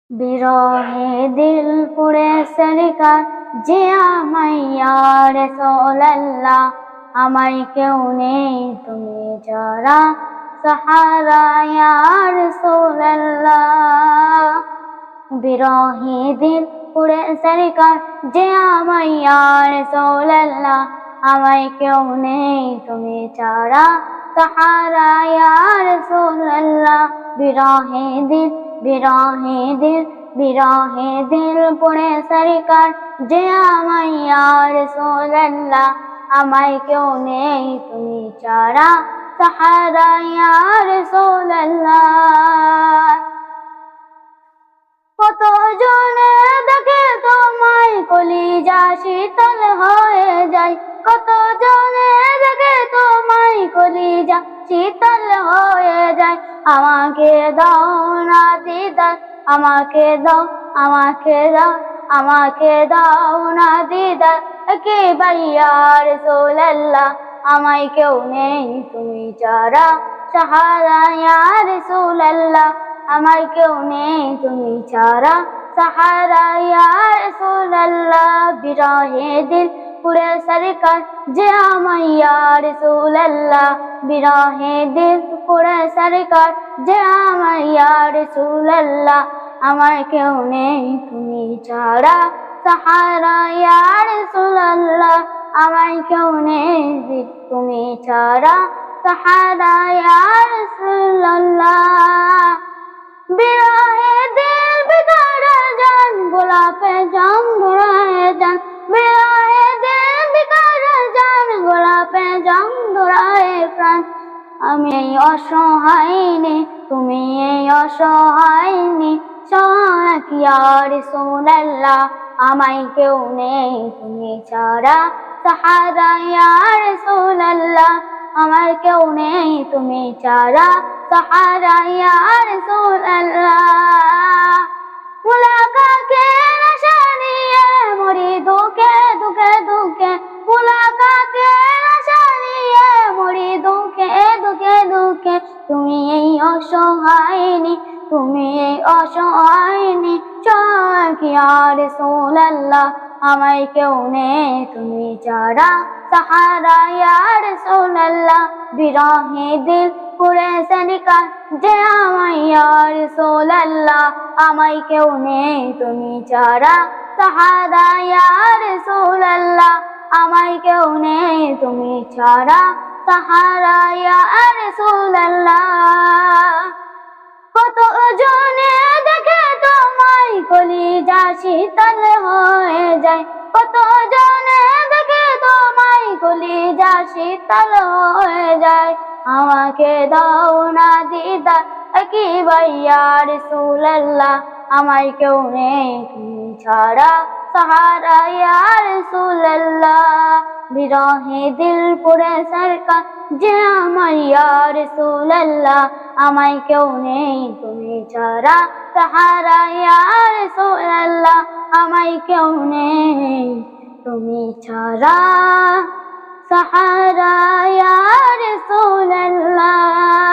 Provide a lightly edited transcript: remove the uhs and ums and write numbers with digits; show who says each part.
Speaker 1: বিরহে দিল পুড়ে সরকার যে আমায় ইয়া রাসূলুল্লাহ, আমায় কেউ নেই তুমি ছাড়া সাহারা ইয়া রাসূলুল্লাহ। বিরহে দিল পুড়ে সরকার যে আমায় ইয়া রাসূলুল্লাহ, আমায় কেউ নেই তুমি ছাড়া সাহারা ইয়া রাসূলুল্লাহ। বিরহে দিল বিরহে দিল পুড়ে সরকার যে আমায় ইয়া রাসূলুল্লাহ, আমায় কেউ নেই তুমি ছাড়া সাহারা ইয়া রাসূলুল্লাহ। কত জনে দেখে তোমায় কলিজা শীতল হয়ে যায়, কত জনে দেখে তোমায় কলিজা শীতল হয়ে যায়। আমাকে দাও না দিদার, আমাকে দাও না দিদার একেবার ইয়া রাসূলুল্লাহ, আমায় কেউ নেই তুমি ছাড়া সাহারা ইয়া রাসূলুল্লাহ, আমায় কেউ নেই তুমি ছাড়া সাহারা ইয়া রাসূলুল্লাহ। বিরহে দিল পুড়ে সরকার যে আমায় ইয়া রাসূলুল্লাহ, বিরহে দিল পুড়ে সরকার যে আমায় ইয়া রাসূলুল্লাহ, আমায় কেউ নেই তুমি ছাড়া সাহারা ইয়া রাসূলুল্লাহ, আমায় কেউ নেই তুমি ছাড়া সাহারা ইয়া রাসূলুল্লাহ। বিরহে দিল বিকারে জান গোলাপে জাম ধরায় জান, বিরহে দিল বিকারে জান গোলাপে জাম ধরায় প্রাণ। আমি এই অসহায়নি তুমি এই অসহায়নি সহায়ক ইয়া রাসূলুল্লাহ, আমায় কেউ নেই তুমি ছাড়া সাহারা ইয়া রাসূলুল্লাহ, আমার কেউ নেই তুমি ছাড়া সাহারা ইয়া রাসূলুল্লাহ। মুলাকাতের আশা নিয়ে মরি দুঃখে দুঃখে দুঃখে, মুলাকাতের আশা নিয়ে মরি দুঃখে দুঃখে দুঃখে। তুমি এই অসহায়নি সহায়ক ইয়া রাসূলুল্লাহ, আমায় কেউ নেই তুমি ছাড়া সাহারা ইয়া রাসূলুল্লাহ। বিরহে দিল পুড়ে সরকার যে আমায় ইয়া রাসূলুল্লাহ, আমায় কেউ নেই তুমি ছাড়া সাহারা ইয়া রাসূলুল্লাহ, আমায় কেউ নেই তুমি ছাড়া সাহারা ইয়া রাসূলুল্লাহ। কত জনে দেখে তোমায় কলিজা শীতল হয়ে যায়, কত জনে দেখে তোমায় কলিজা শীতল হয়ে যায়। আমাকে দাও না দিদার একেবার ইয়া রাসূলুল্লাহ, আমায় কেউ নেই তুমি ছাড়া সাহারা ইয়া রাসূলুল্লাহ। বিরহে দিল পুড়ে সরকার যে আমায় ইয়া রাসূলুল্লাহ, আমায় কেউ নেই তুমি ছাড়া সাহারা ইয়া রাসূলুল্লাহ, আমায় কেউ নেই তুমি ছাড়া সাহারা ইয়া রাসূলুল্লাহ।